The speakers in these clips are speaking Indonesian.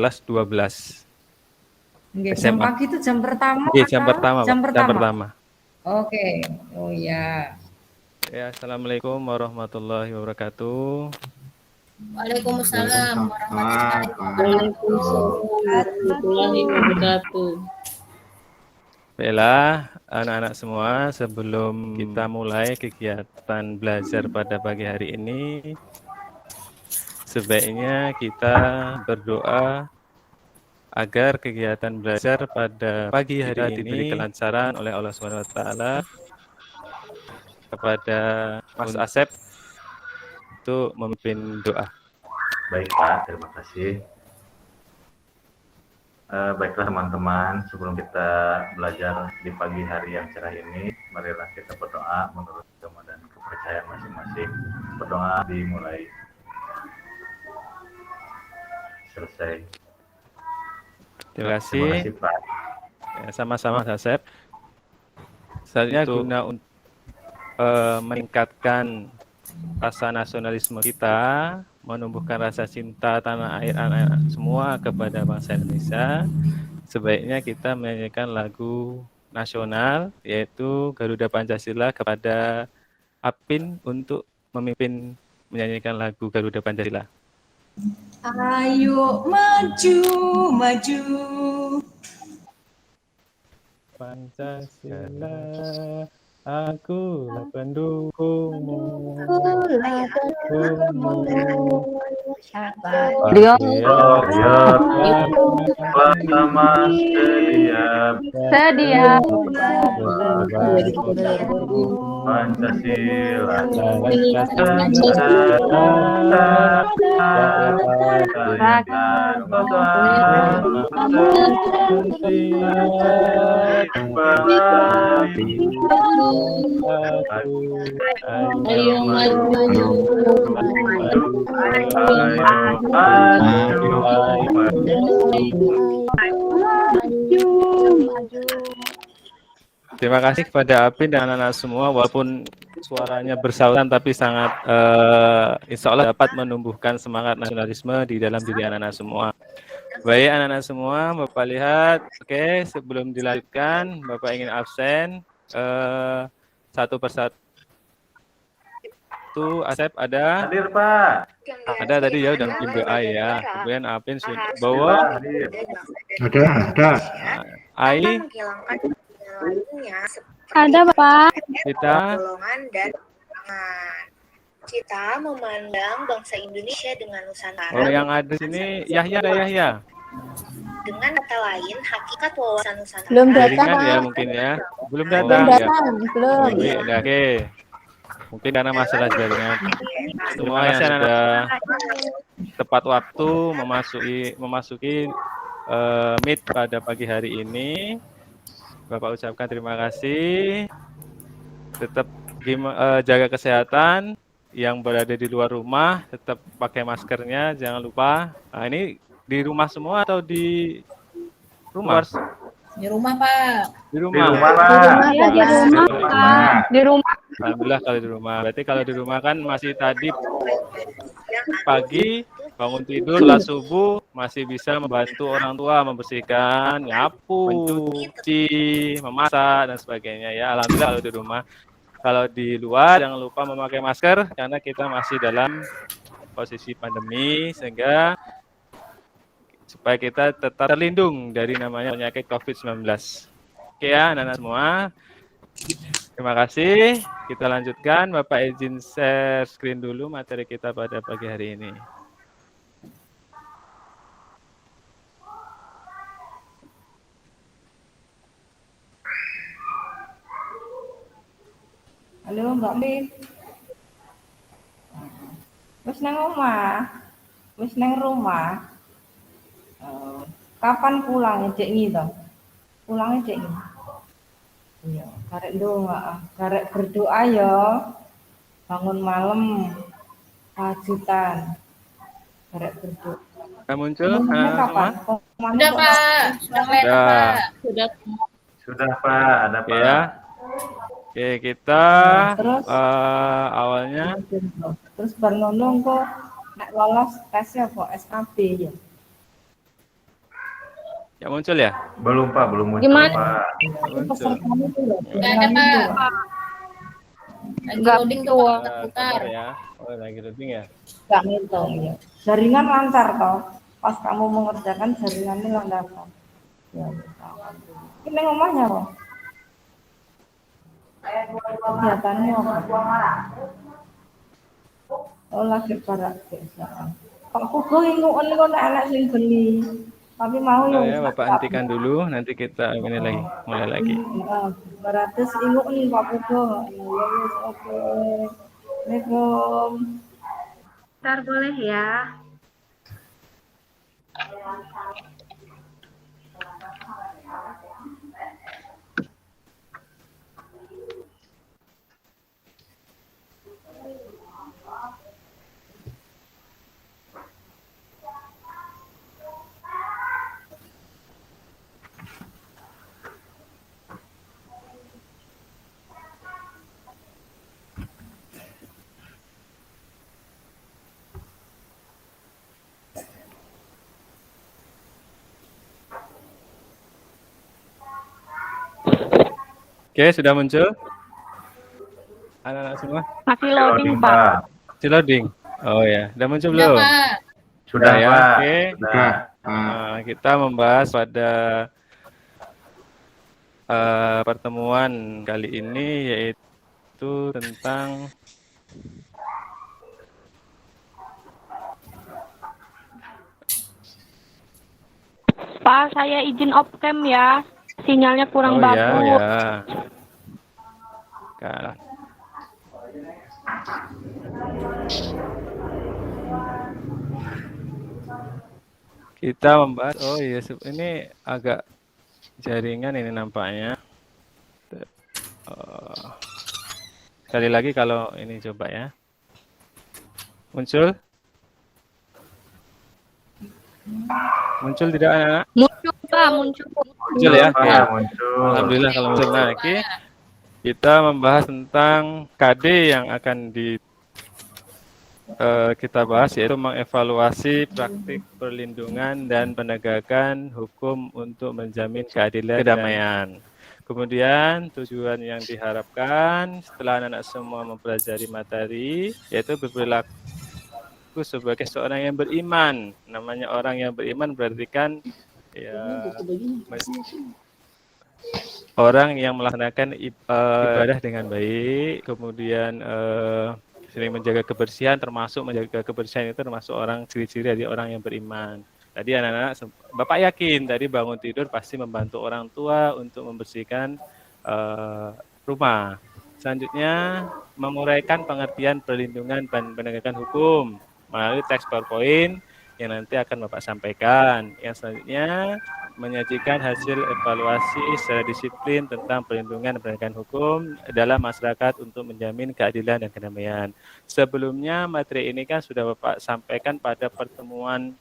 kelas 12. Nggih, jam SMA. pagi itu jam pertama Nggih, jam atau pertama, jam Pak. Jam pertama? pertama. Oke. Oh ya. Ya, assalamualaikum warahmatullahi wabarakatuh. Waalaikumsalam warahmatullahi wabarakatuh. Baiklah, anak-anak semua, sebelum kita mulai kegiatan belajar pada pagi hari ini, sebaiknya kita berdoa agar kegiatan belajar pada pagi hari ini diberi kelancaran oleh Allah Subhanahu wa taala. Kepada Mas Asep untuk memimpin doa. Baik Pak, terima kasih. Baiklah teman-teman, sebelum kita belajar di pagi hari yang cerah ini, marilah kita berdoa menurut agama dan kepercayaan masing-masing. Berdoa dimulai. Selesai. Terima kasih. Terima kasih Pak. Ya, sama-sama Mas Asep. Selanjutnya guna untuk meningkatkan rasa nasionalisme kita, menumbuhkan rasa cinta tanah air anak-anak semua kepada bangsa Indonesia, sebaiknya kita menyanyikan lagu nasional, yaitu Garuda Pancasila, kepada Apin untuk memimpin menyanyikan lagu Garuda Pancasila. Ayo maju, maju. Pancasila, akulah pendukungmu. Patriot bersama sedia Pancasila Ayo maju, Terima kasih kepada Apin dan anak-anak semua, walaupun suaranya bersautan tapi sangat insya Allah dapat menumbuhkan semangat nasionalisme di dalam diri anak-anak semua. Baik anak-anak semua, Bapak lihat, oke, sebelum dilanjutkan, Bapak ingin absen satu persatu. Asep ada? Hadir Pak. Ada tadi ya, udah bikin doa ya. Kemudian Apin sudah bawa. Ada. Ai. Ada Bapak. Kita. Kita memandang bangsa Indonesia dengan Nusantara. Oh, yang ada sini Yahya ada Yahya. Dengan kata lain, hakikat wawasan Nusantara. Belum datang ya mungkin ya. Belum datang ya. Belum. Oke. Mungkin karena masalah jaringan. Semua yang sudah tepat waktu memasuki meet pada pagi hari ini. Bapak ucapkan terima kasih. Tetap jaga kesehatan. Yang berada di luar rumah tetap pakai maskernya, jangan lupa. Nah, ini di rumah semua atau di rumah? Di rumah Pak. Di rumah. Di rumah. Alhamdulillah kalau di rumah. Berarti kalau di rumah kan masih tadi pagi bangun tidur setelah subuh masih bisa membantu orang tua membersihkan, nyapu, mencuci, memasak dan sebagainya ya. Alhamdulillah kalau di rumah. Kalau di luar jangan lupa memakai masker karena kita masih dalam posisi pandemi sehingga supaya kita tetap terlindung dari namanya penyakit COVID-19. Oke ya anak-anak semua. Terima kasih. Kita lanjutkan. Bapak izin share screen dulu materi kita pada pagi hari ini. Halo Mbak Min. Wis nang omah. Wis nang rumah. Kapan pulang Cek Ngi to? Pulangnya Cek Ngi. Iya, karek doa, karek berdoa ya. Bangun malam kajutan. Karek berdoa. Sudah muncul kapan? Sudah Pak. Sudah kelihatan Pak. Sudah Pak, ada Pak. Ya. Oke, kita terus awalnya terus bernunung kok nek lolos tesnya kok SKB ya. Ya muncul ya? Belum Pak, belum muncul Gimana? Pak. Muncul. Pesertanya itu loh. Nggak ada, Pak. Lagi Nggak loading tuh, betul. Pak, Sabar putar. ya. Oh, lagi loading ya? Nggak ngitung ya. Jaringan lancar toh. Pas kamu mengerjakan jaringannya lancar toh. Ya, ini ngomongnya kok. Kegiatanmu apa? Oh lagi para desa. Pak Pugo ingin kok anak sing beli. Tapi mau Nah, yang ya, Bapak hentikan dulu, nanti kita ini lagi, mulai lagi. 200 ingin nih Pak Pugo. Ya wis oke. Assalamualaikum. Ntar boleh ya. Oke, sudah muncul? Anak-anak semua? Masih loading, Pak. Pak. Masih loading? Oh ya, sudah muncul Udah, belum? Pak. Sudah ya, Pak. oke. Sudah. Kita membahas pada pertemuan kali ini yaitu tentang Pak, saya izin off cam ya. Sinyalnya kurang bagus. ya. Kan. Kita membahas, ini agak jaringan ini nampaknya. Sekali lagi kalau ini coba ya. Muncul? Muncul tidak anak-anak? Muncul, Pak, muncul. Muncul ya? Pak, Ya. muncul. Alhamdulillah kalau muncul. Nah, oke. Kita membahas tentang KD yang akan kita bahas, yaitu mengevaluasi praktik perlindungan dan penegakan hukum untuk menjamin keadilan dan kedamaian. Kemudian tujuan yang diharapkan setelah anak-anak semua mempelajari materi, yaitu berperilaku sebagai seorang yang beriman. Namanya orang yang beriman berarti kan ya orang yang melaksanakan ibadah dengan baik, kemudian sering menjaga kebersihan, termasuk menjaga kebersihan itu termasuk orang ciri-ciri dari orang yang beriman. Tadi anak-anak, Bapak yakin tadi bangun tidur pasti membantu orang tua untuk membersihkan rumah. Selanjutnya menguraikan pengertian perlindungan dan penegakan hukum melalui teks PowerPoint yang nanti akan Bapak sampaikan. Yang selanjutnya menyajikan hasil evaluasi secara disiplin tentang perlindungan dan penegakan hukum dalam masyarakat untuk menjamin keadilan dan kedamaian. Sebelumnya materi ini kan sudah Bapak sampaikan pada pertemuan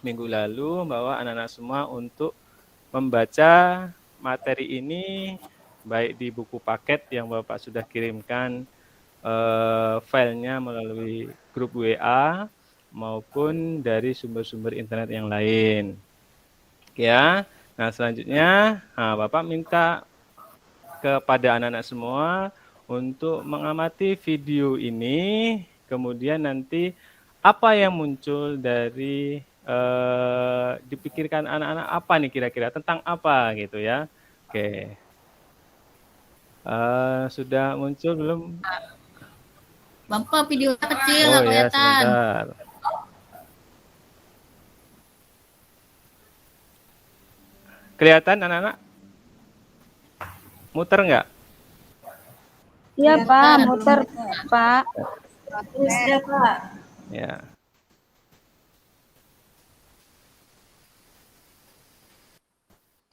minggu lalu bahwa anak-anak semua untuk membaca materi ini baik di buku paket yang Bapak sudah kirimkan filenya melalui grup WA maupun dari sumber-sumber internet yang lain. Ya, nah selanjutnya Bapak minta kepada anak-anak semua untuk mengamati video ini, kemudian nanti apa yang muncul dari dipikirkan anak-anak apa nih kira-kira tentang apa gitu ya. Oke, sudah muncul belum? Bapak videonya kecil, Oh nggak ya, kelihatan. sebentar. Kelihatan anak-anak? Muter nggak? Iya, Pak, muter, Pak. Ya Pak. Ya.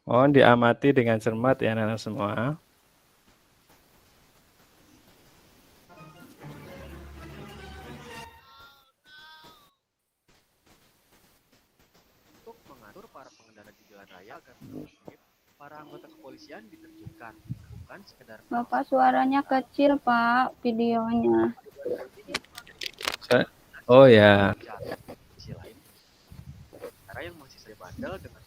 Mohon diamati dengan cermat ya anak-anak semua. Untuk mengatur para pengendara di jalan raya agar tertib, para anggota kepolisian diterjunkan, bukan sekedar Bapak suaranya kecil, Pak, videonya. Oh ya. sisi lain, cara yang masih saya bandel dengan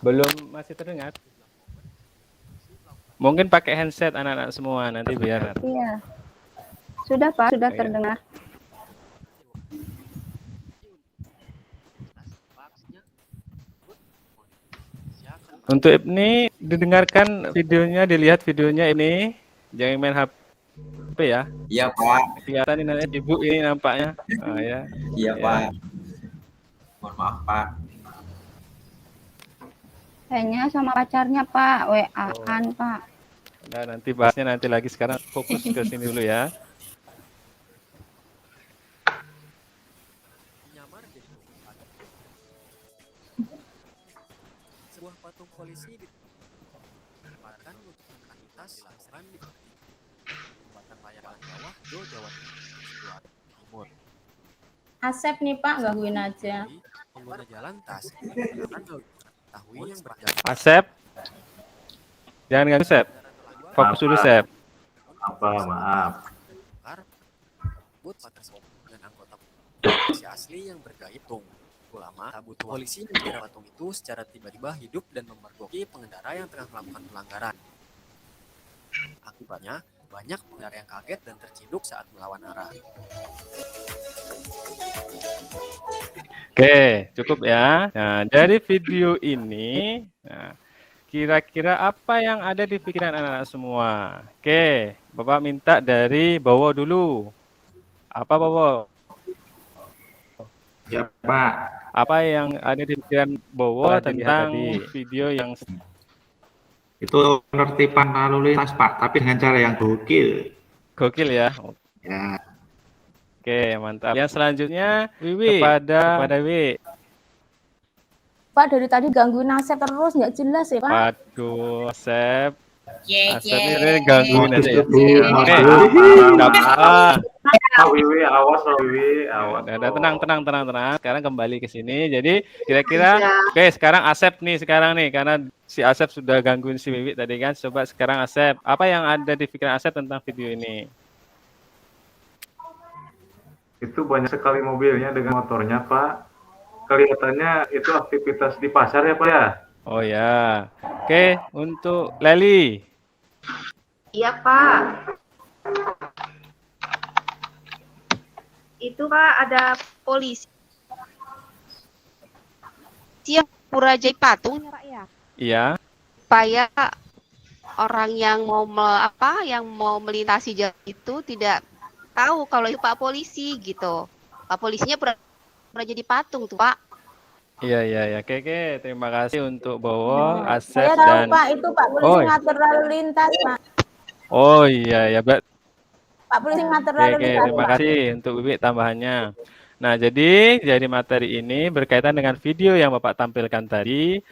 Belum, masih terdengar. Mungkin pakai handset anak-anak semua nanti biar. Iya. Sudah Pak, sudah Iya. terdengar. Untuk Ibni didengarkan videonya, dilihat videonya ini. Jangan main HP ya. Iya Pak. Kelihatan ini nanti ibu ini nampaknya. Oh, ya. Iya Ya. Pak. Mohon maaf Pak. Kayaknya sama pacarnya Pak, WA-an Pak. Nah, nanti bahasnya nanti lagi, sekarang fokus ke sini dulu ya. Menyamar jadi korban. Sebuah patung polisi ditempatkan untuk aktivitas dilakukan di Kabupaten Payakumbuh Bawah, Jawa Timur. Asep nih Pak, gangguin aja. Pengguna jalan tas akan mengetahui yang berjalan. Asep. Jangan ganggu, Sep. Fokus dulu, Sep. Maaf. But batas dan anggota polisi asli yang bergaya tung. Ulama butuh polisi mengira patung itu secara tiba-tiba hidup dan memergoki pengendara yang tengah melakukan pelanggaran. Akibatnya, banyak pengendara yang kaget dan terciduk saat melawan arah. Oke, cukup ya. Nah, dari video ini, kira-kira apa yang ada di pikiran anak-anak semua? Oke, Bapak minta dari Bowo dulu. Apa Bowo? Ya Pak. Apa yang ada di pikiran Bowo tentang video yang Itu penertiban lalu lintas Pak, tapi dengan cara yang gokil. gokil ya? Ya. Oke, mantap. Yang selanjutnya, Wiwi, kepada Wiwi. Pak dari tadi gangguin Asep terus, nggak jelas ya Pak. Waduh, Asep. Ye, Asep ini gangguin aja ya. Oke. Nggak apa-apa. Wiwi, awas loh Wiwi, awas. Udah, tenang. Sekarang kembali ke sini. Jadi kira-kira, oke, sekarang Asep nih karena si Asep sudah gangguin si Wiwi tadi kan. Coba sekarang Asep, apa yang ada di pikiran Asep tentang video ini? Itu banyak sekali mobilnya dengan motornya Pak. Kelihatannya itu aktivitas di pasar ya Pak ya? Oh ya. Oke, untuk Leli. Iya Pak. Itu Pak ada polisi yang pura jadi patung ya Pak ya. Iya. Supaya orang yang mau melintasi jalan itu tidak tahu kalau itu Pak polisi gitu. Pak polisinya pura jadi patung tuh Pak. Iya. Oke. Terima kasih untuk Bowo, Asep Saya tahu dan Pak, itu Pak polisi ngatur lalu lintas Pak. Oh iya, Pak polisi ngatur lalu Oke, lintas. terima Pak. kasih untuk Wiwi tambahannya. Nah, jadi materi ini berkaitan dengan video yang Bapak tampilkan tadi.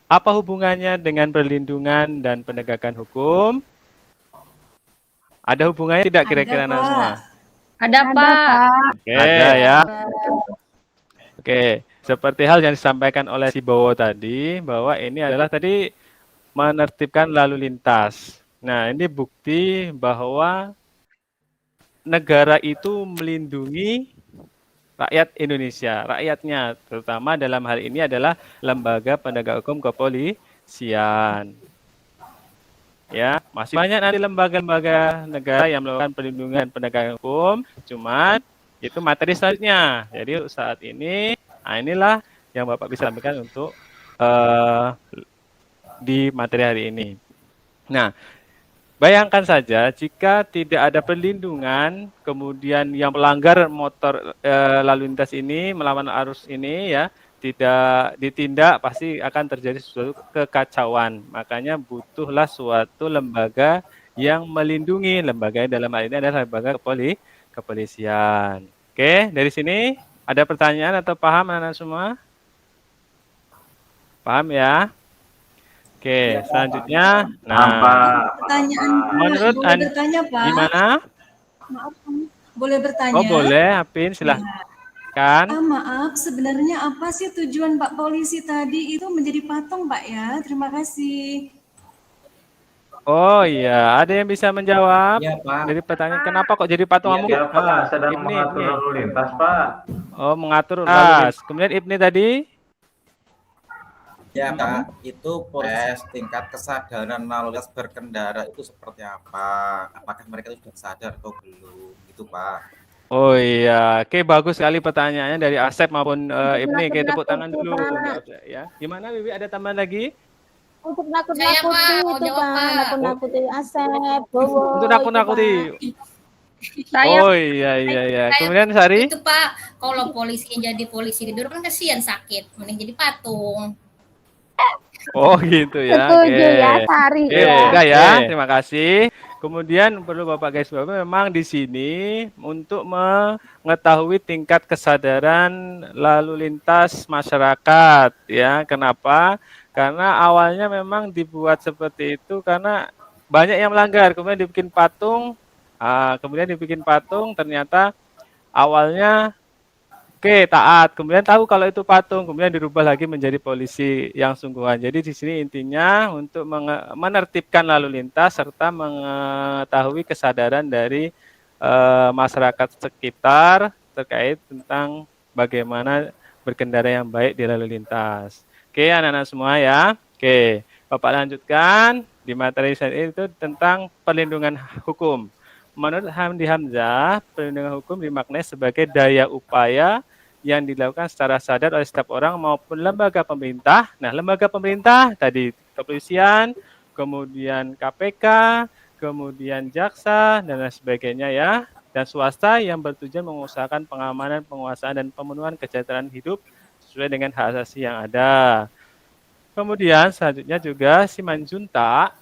Apa hubungannya dengan perlindungan dan penegakan hukum? Ada hubungannya tidak kira-kira anak semua? Ada Pak. Oke, ada ya. Oke, seperti hal yang disampaikan oleh si Bowo tadi, bahwa ini adalah tadi menertibkan lalu lintas. Nah, ini bukti bahwa negara itu melindungi rakyat Indonesia, rakyatnya, terutama dalam hal ini adalah lembaga penegak hukum kepolisian. Ya, masih banyak nanti lembaga-lembaga negara yang melakukan perlindungan penegakan hukum, cuman itu materi selanjutnya. Jadi saat ini, inilah yang Bapak bisa sampaikan untuk di materi hari ini. Nah, bayangkan saja jika tidak ada perlindungan, kemudian yang melanggar motor lalu lintas ini, melawan arus ini ya, tidak ditindak, pasti akan terjadi suatu kekacauan. Makanya butuhlah suatu lembaga yang melindungi. Lembaga dalam hal ini adalah lembaga kepolisian. Oke, dari sini ada pertanyaan atau paham anak-anak semua? Paham ya? Oke, selanjutnya. Nah, pertanyaan menurut boleh bertanya Pak? Gimana? Maaf, boleh bertanya? Oh boleh, Apin, silahkan. Maaf, sebenarnya apa sih tujuan Pak polisi tadi itu menjadi patung Pak ya? Terima kasih. Oh iya, ada yang bisa menjawab? Iya Pak. Jadi pertanyaan kenapa kok jadi patung amuk? Ya Pak, sedang mengatur lalu lintas Pak. Oh, mengatur lintas. Kemudian Ibni tadi? Ya Pak, itu proses tingkat kesadaran lalu lintas berkendara itu seperti apa? Apakah mereka itu sudah sadar atau belum? Gitu Pak. Oh iya, oke bagus sekali pertanyaannya dari Asep maupun Ibni. Oke, tepuk tangan Nakut-nakuti, dulu Pak. untuk Asep, ya. Gimana Bibi, ada tambahan lagi? Untuk nakut-nakuti itu Pak, nakut-nakuti Asep, Bowo. Untuk nakut-nakuti. Saya Oh iya iya iya. Kemudian Sari? Itu Pak, kalau polisi jadi polisi gedor kan kasihan sakit, mending jadi patung. Oh gitu ya. Setuju ya, Sari. Oke, udah ya. Terima kasih. Kemudian perlu Bapak guys Bapak memang di sini untuk mengetahui tingkat kesadaran lalu lintas masyarakat ya. Kenapa? Karena awalnya memang dibuat seperti itu karena banyak yang melanggar. Kemudian dibikin patung. Kemudian dibikin patung ternyata awalnya oke, taat. Kemudian tahu kalau itu patung, kemudian dirubah lagi menjadi polisi yang sungguhan. Jadi di sini intinya untuk menertibkan lalu lintas serta mengetahui kesadaran dari masyarakat sekitar terkait tentang bagaimana berkendara yang baik di lalu lintas. Oke, anak-anak semua ya. Oke, Bapak lanjutkan di materi saya itu tentang perlindungan hukum. Menurut Hamdi Hamzah, perlindungan hukum dimaknai sebagai daya upaya yang dilakukan secara sadar oleh setiap orang maupun lembaga pemerintah. Nah, lembaga pemerintah tadi kepolisian, kemudian KPK, kemudian jaksa, dan lain sebagainya ya. Dan swasta yang bertujuan mengusahakan pengamanan, penguasaan, dan pemenuhan kesejahteraan hidup sesuai dengan hak asasi yang ada. Kemudian selanjutnya juga Simanjuntak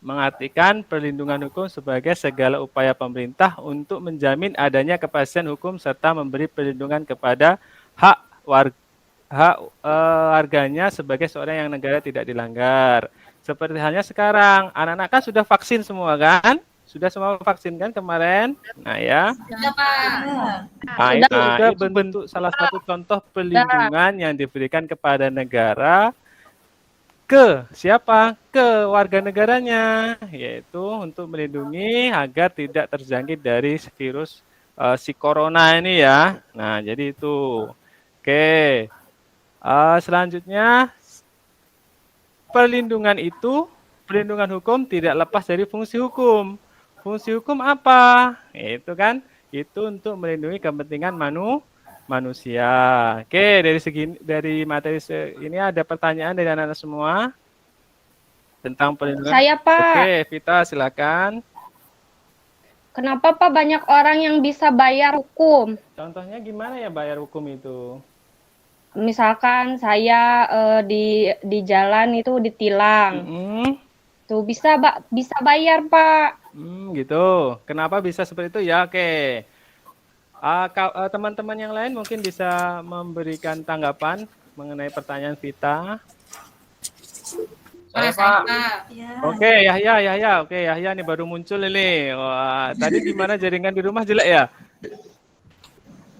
mengartikan perlindungan hukum sebagai segala upaya pemerintah untuk menjamin adanya kepastian hukum serta memberi perlindungan kepada hak warganya sebagai seorang yang negara tidak dilanggar. Seperti halnya sekarang, anak-anak kan sudah vaksin semua kan? Sudah semua vaksin kan kemarin? Nah ya. Sudah Pak. Nah, itu bentuk salah satu contoh perlindungan yang diberikan kepada negara ke siapa? Ke warga negaranya, yaitu untuk melindungi agar tidak terjangkit dari virus si corona ini ya. Nah, jadi itu. Oke. Selanjutnya perlindungan hukum tidak lepas dari fungsi hukum. Fungsi hukum apa? Itu kan, itu untuk melindungi kepentingan manusia. Oke, dari materi ini ada pertanyaan dari anak-anak semua tentang perlindungan. Saya, Pak. Oke, Vita silakan. Kenapa Pak banyak orang yang bisa bayar hukum? Contohnya gimana ya bayar hukum itu? Misalkan saya di jalan itu ditilang. Tuh bisa bayar, Pak. Gitu. Kenapa bisa seperti itu ya? Oke. Teman-teman yang lain mungkin bisa memberikan tanggapan mengenai pertanyaan Vita. Saya Pak. Oke, Yahya. Oke, Yahya nih baru muncul ini. Wah, tadi gimana jaringan di rumah jelek ya?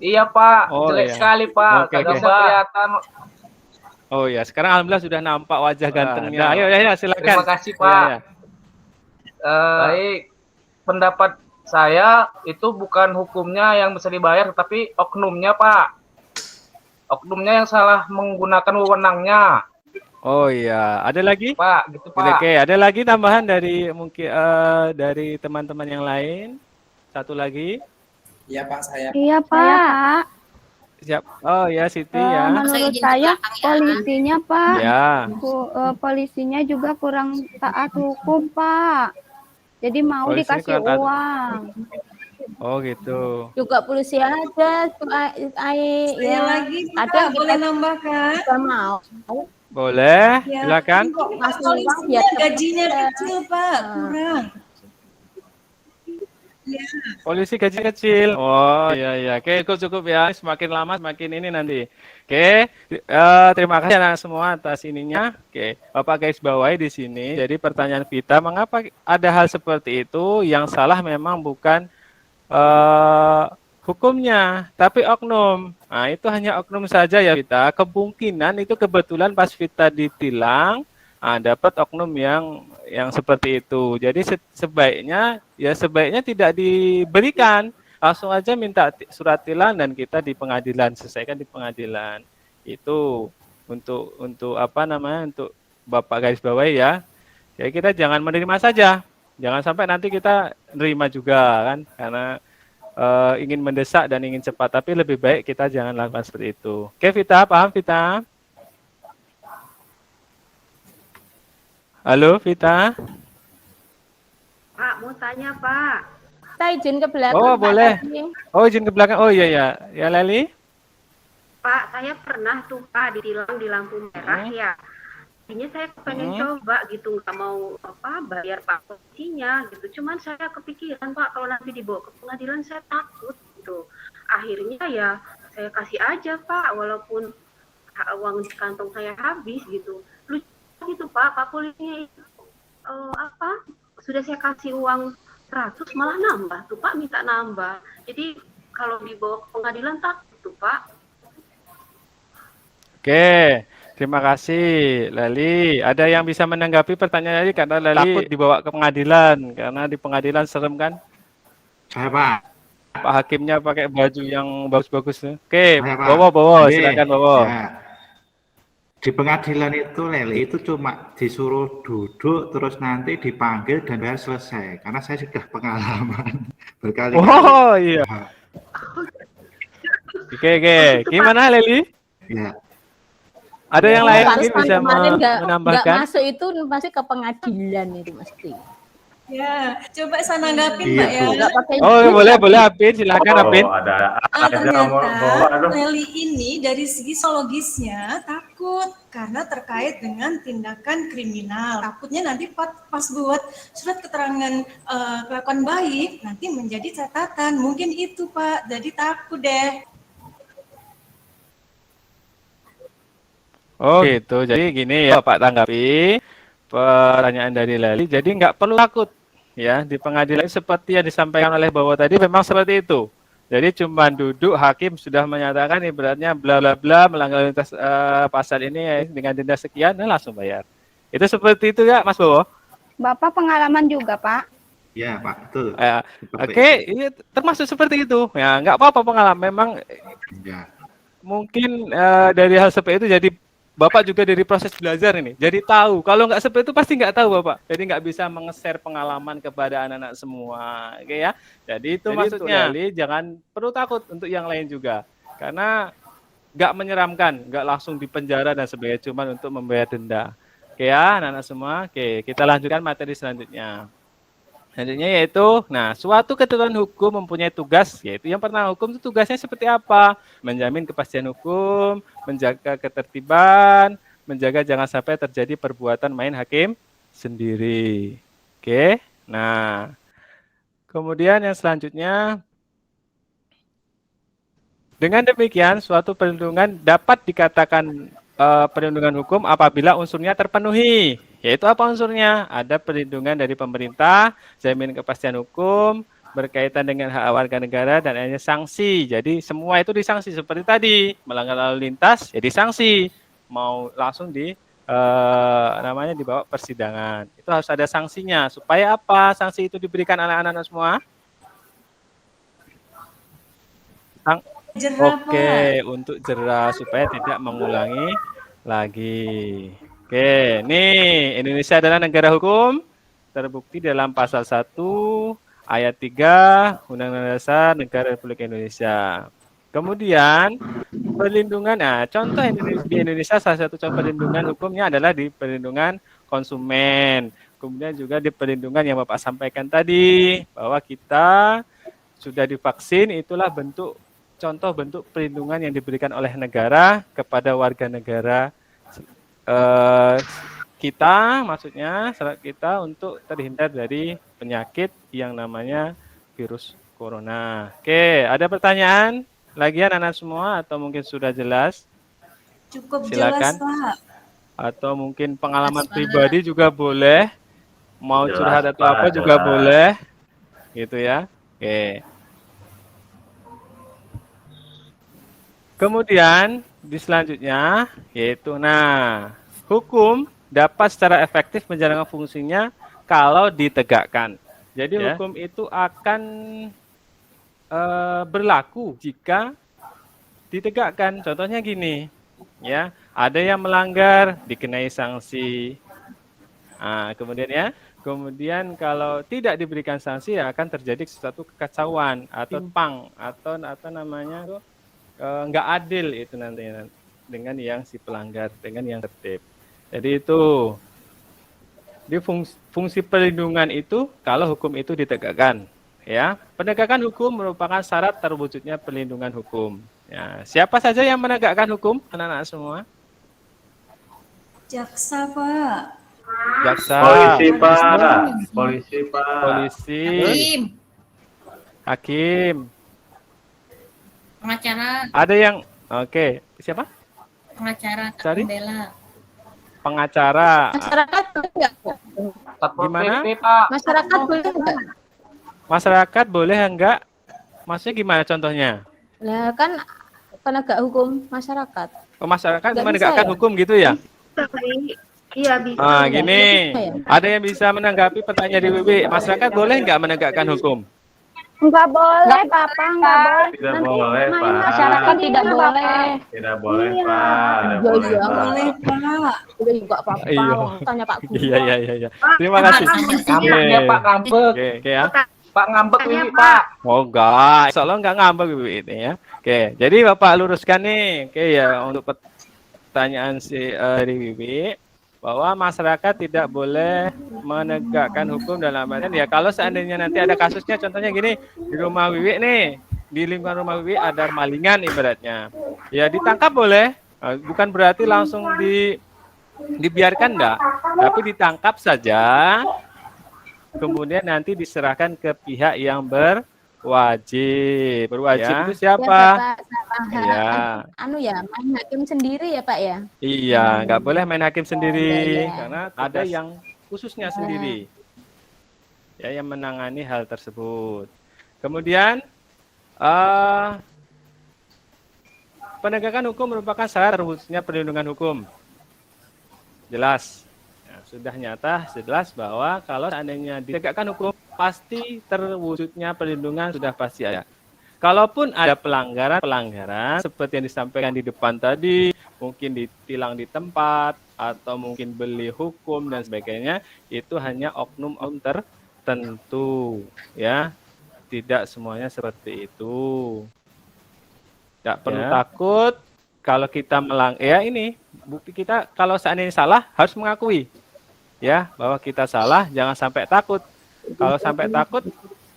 Iya Pak, Oh, jelek iya. sekali Pak, Oke, kagak oke. bisa kelihatan. Oh ya, sekarang alhamdulillah sudah nampak wajah gantengnya. Ayo Yahya silakan. Terima kasih Pak. Ya. Baik, pendapat saya itu bukan hukumnya yang bisa dibayar, tapi oknumnya Pak. Oknumnya yang salah menggunakan wewenangnya. Oh iya, ada lagi? Pak, gitu Pak. Oke, ada lagi tambahan dari mungkin dari teman-teman yang lain? Satu lagi? Iya Pak, saya. Iya, Pak. Siap. Oh ya, Siti ya. Menurut saya polisinya, Pak. Ya. Polisinya juga kurang taat hukum, Pak. Jadi mau Polisinya dikasih kurang taat. uang. Oh gitu. Juga polisi ada, Saya lagi, ada Pak, yang boleh nambahkan? Kita mau. Boleh, Ya, silakan. Pak, Ngasih uang polisinya biar gajinya cepet. kecil, Pak, kurang. Ya. Polisi gaji kecil. Oh iya. Oke, cukup ya. Semakin lama semakin ini nanti. Oke, terima kasih anak semua atas ininya. Oke, Bapak guys bawahi di sini. Jadi pertanyaan Vita, mengapa ada hal seperti itu? Yang salah memang bukan hukumnya, tapi oknum. Nah, itu hanya oknum saja ya Vita. Kemungkinan itu kebetulan pas Vita ditilang, dapat oknum yang seperti itu. Jadi sebaiknya tidak diberikan. Langsung aja minta surat tilang dan kita di pengadilan, selesaikan di pengadilan. Itu untuk apa namanya, untuk Bapak garis bawahi ya. Ya kita jangan menerima saja. Jangan sampai nanti kita nerima juga kan, karena ingin mendesak dan ingin cepat, tapi lebih baik kita jangan lakukan seperti itu. Oke, Vita, paham Vita? Halo, Vita? Pak, mau tanya Pak. Kita izin ke belakang. Oh, Pak, boleh. tadi. Oh, izin ke belakang. Oh iya ya. Ya, Leli? Pak, saya pernah tuh Pak ditilang di lampu merah ya. Jadinya saya pengen coba gitu, nggak mau bayar Pak polisinya gitu. Cuman saya kepikiran Pak, kalau nanti dibawa ke pengadilan saya takut gitu. Akhirnya ya saya kasih aja Pak, walaupun uang di kantong saya habis gitu. Lucu gitu Pak polisinya itu sudah saya kasih uang 100 malah nambah tuh Pak, minta nambah. Jadi kalau dibawa ke pengadilan takut tuh Pak. Oke, terima kasih Leli. Ada yang bisa menanggapi pertanyaan Leli, karena Leli takut dibawa ke pengadilan, karena di pengadilan serem kan? Saya Pak. Pak hakimnya pakai baju yang bagus-bagus. Oke, Saya, Pak. Bowo, Jadi, silakan Bowo. ya, di pengadilan itu Leli itu cuma disuruh duduk terus nanti dipanggil dan bayar selesai. Karena saya sudah pengalaman berkali-kali. Oh iya. Oke. Gimana Leli? Ya. Ada yang lain Pak mungkin Rusman bisa kemarin nggak menambahkan? masuk itu pasti ke pengadilan itu mesti. Ya, coba saya nanggapin Iya, Pak ya. Nggak pakai Oh izin, boleh tapi- Apin, silakan Apin. Ada Ternyata Leli ini dari segi psikologisnya takut karena terkait dengan tindakan kriminal. Takutnya nanti pas buat surat keterangan kelakuan baik nanti menjadi catatan. Mungkin itu Pak, jadi takut deh. Oh gitu, jadi gini ya Pak tanggapi pertanyaan dari Leli. Jadi nggak perlu takut ya di pengadilan seperti yang disampaikan oleh Bowo tadi, memang seperti itu. Jadi cuma duduk, hakim sudah menyatakan ibaratnya bla bla bla melanggar lintas pasal ini ya, dengan denda sekian, nah langsung bayar. Itu seperti itu ya Mas Bowo? Bapak pengalaman juga, Pak. Ya Pak, betul. Oke, ini termasuk seperti itu. Ya nggak apa-apa pengalaman. Memang Ya. mungkin dari hal seperti itu jadi Bapak juga dari proses belajar ini, jadi tahu. Kalau nggak seperti itu pasti nggak tahu Bapak. Jadi nggak bisa meng-share pengalaman kepada anak-anak semua, oke ya. Jadi itu maksudnya, jangan perlu takut untuk yang lain juga, karena nggak menyeramkan, nggak langsung dipenjara dan sebagainya, cuma untuk membayar denda. Oke ya, anak-anak semua. Oke, kita lanjutkan materi selanjutnya. Selanjutnya yaitu, nah, suatu ketentuan hukum mempunyai tugas, yaitu yang pertama, hukum itu tugasnya seperti apa? Menjamin kepastian hukum, menjaga ketertiban, menjaga jangan sampai terjadi perbuatan main hakim sendiri. Oke, nah, kemudian yang selanjutnya, dengan demikian, suatu perlindungan dapat dikatakan perlindungan hukum apabila unsurnya terpenuhi. Yaitu apa unsurnya? Ada perlindungan dari pemerintah, jaminan kepastian hukum, berkaitan dengan hak warga negara, dan adanya sanksi. Jadi semua itu disanksi seperti tadi, melanggar lalu lintas, ya disanksi. Mau langsung dibawa persidangan. Itu harus ada sanksinya. Supaya apa? Sanksi itu diberikan anak-anak semua? Oke, untuk jerah supaya tidak mengulangi lagi. Oke, nih Indonesia adalah negara hukum, terbukti dalam pasal 1 ayat 3 Undang-Undang Dasar Negara Republik Indonesia. Kemudian perlindungan, nah contoh di Indonesia salah satu contoh perlindungan hukumnya adalah di perlindungan konsumen. Kemudian juga di perlindungan yang Bapak sampaikan tadi, bahwa kita sudah divaksin, itulah contoh bentuk perlindungan yang diberikan oleh negara kepada warga negara kita, maksudnya kita untuk terhindar dari penyakit yang namanya virus corona. Oke, ada pertanyaan lagi anak-anak semua atau mungkin sudah jelas? Cukup Silakan. jelas Pak. Atau mungkin pengalaman pribadi juga boleh, mau Jelas, curhat atau Pak, apa juga jelas. boleh, gitu ya. Oke. Kemudian di selanjutnya yaitu, nah, hukum dapat secara efektif menjalankan fungsinya kalau ditegakkan. Jadi hukum itu akan berlaku jika ditegakkan. Contohnya gini, Ya, ada yang melanggar dikenai sanksi. Nah, kemudian kalau tidak diberikan sanksi ya akan terjadi suatu kekacauan atau atau namanya tuh nggak adil itu nantinya dengan yang si pelanggar, dengan yang tertib. Jadi itu di fungsi perlindungan itu kalau hukum itu ditegakkan. Ya, penegakan hukum merupakan syarat terwujudnya perlindungan hukum. Ya, siapa saja yang menegakkan hukum, anak-anak semua? Jaksa, Pak. Jaksa. Polisi, Pak. Polisi, Pak. Polisi. Hakim. Pengacara. Ada yang oke, siapa? Pengacara, Cari? pembela. Pengacara. Masyarakat boleh nggak? Gimana? Masyarakat boleh nggak? Masyarakat boleh enggak? Maksudnya gimana contohnya? Nah, kan penegak hukum masyarakat. Oh, masyarakat Nggak menegakkan bisa ya? hukum gitu ya? Iya bisa. Ah, Iya, gini. bisa ya? Ada yang bisa menanggapi pertanyaan di WB. Masyarakat boleh enggak menegakkan hukum? Enggak boleh, Papa, enggak boleh. Tidak boleh, Pak. Masyarakat tidak boleh. Tidak boleh, Pak. Tidak boleh, Iya, Pak. boleh, Pak. Udah juga apa-apa. Iya. Tanya Pak Guru. Iya. Terima kasih. Ngambek ya Pak, ngambek. Oke ya. Pak ngambek ini Pak. Oh enggak, insya Allah enggak ngambek Ibu ini ya. Oke, jadi Bapak luruskan nih. Oke ya, untuk pertanyaan dari Wiwi bahwa masyarakat tidak boleh menegakkan hukum dalam artian ya kalau seandainya nanti ada kasusnya contohnya gini di rumah Wiwi nih, di lingkungan rumah Wiwi ada malingan ibaratnya. Ya ditangkap boleh, bukan berarti langsung dibiarkan enggak, tapi ditangkap saja. Kemudian nanti diserahkan ke pihak yang berwajib. Berwajib Ya. itu siapa? Iya. Iya. Main hakim sendiri ya Pak ya. Iya, nggak boleh main hakim sendiri iya. karena ada yang khususnya sendiri. Ya, yang menangani hal tersebut. Kemudian penegakan hukum merupakan syarat terwujudnya perlindungan hukum. Jelas. Sudah nyata, jelas bahwa kalau seandainya ditegakkan hukum, pasti terwujudnya perlindungan sudah pasti ada. Kalaupun ada pelanggaran seperti yang disampaikan di depan tadi, mungkin ditilang di tempat, atau mungkin beli hukum dan sebagainya, itu hanya oknum-oknum tertentu. Ya, tidak semuanya seperti itu. Tidak perlu takut kalau kita ini, bukti kita kalau seandainya salah harus mengakui. Ya, bahwa kita salah, jangan sampai takut. Kalau sampai takut,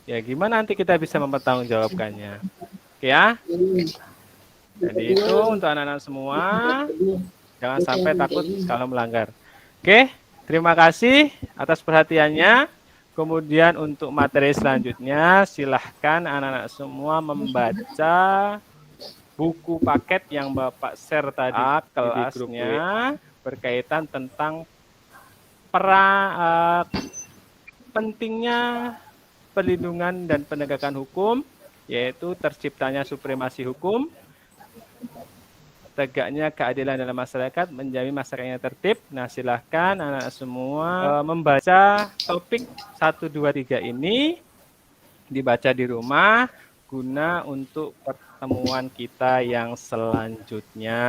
ya gimana nanti kita bisa mempertanggungjawabkannya. Oke ya? Jadi itu untuk anak-anak semua, jangan sampai takut kalau melanggar. Oke, terima kasih atas perhatiannya. Kemudian untuk materi selanjutnya, silahkan anak-anak semua membaca buku paket yang Bapak share tadi di grupnya berkaitan tentang pentingnya perlindungan dan penegakan hukum, yaitu terciptanya supremasi hukum, tegaknya keadilan dalam masyarakat, menjamin masyarakatnya tertib. Nah, silahkan anak semua membaca topik 1, 2, 3 ini, dibaca di rumah, guna untuk pertemuan kita yang selanjutnya.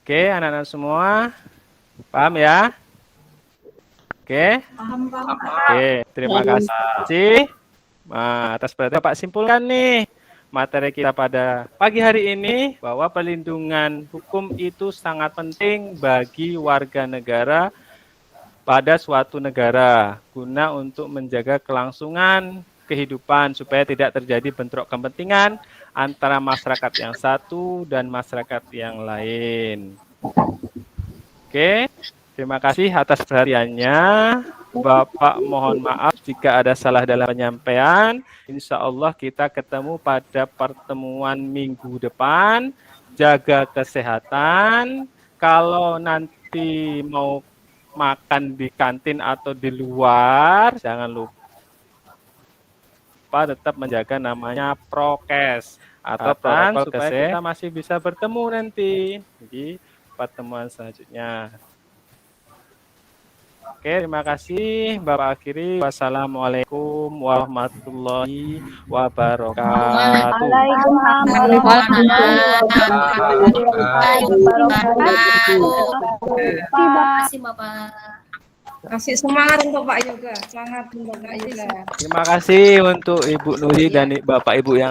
Oke, anak-anak semua. Paham ya? Oke. Paham. Oke, terima kasih. Atas perhatian Bapak simpulkan nih materi kita pada pagi hari ini bahwa perlindungan hukum itu sangat penting bagi warga negara pada suatu negara guna untuk menjaga kelangsungan kehidupan supaya tidak terjadi bentrok kepentingan antara masyarakat yang satu dan masyarakat yang lain. Oke, terima kasih atas perhatiannya. Bapak mohon maaf jika ada salah dalam penyampaian. Insya Allah kita ketemu pada pertemuan minggu depan. Jaga kesehatan. Kalau nanti mau makan di kantin atau di luar, jangan lupa tetap menjaga namanya prokes atau protokol supaya kita masih bisa bertemu nanti di pertemuan selanjutnya. Oke, terima kasih. Bapak akhiri. Wassalamualaikum warahmatullahi wabarakatuh. Waalaikumsalam warahmatullahi wabarakatuh. Terima kasih Bapak. Kasih semangat untuk Pak Yoga. Semangat untuk Pak Yoga. Terima kasih untuk Ibu Nuri dan Bapak Ibu yang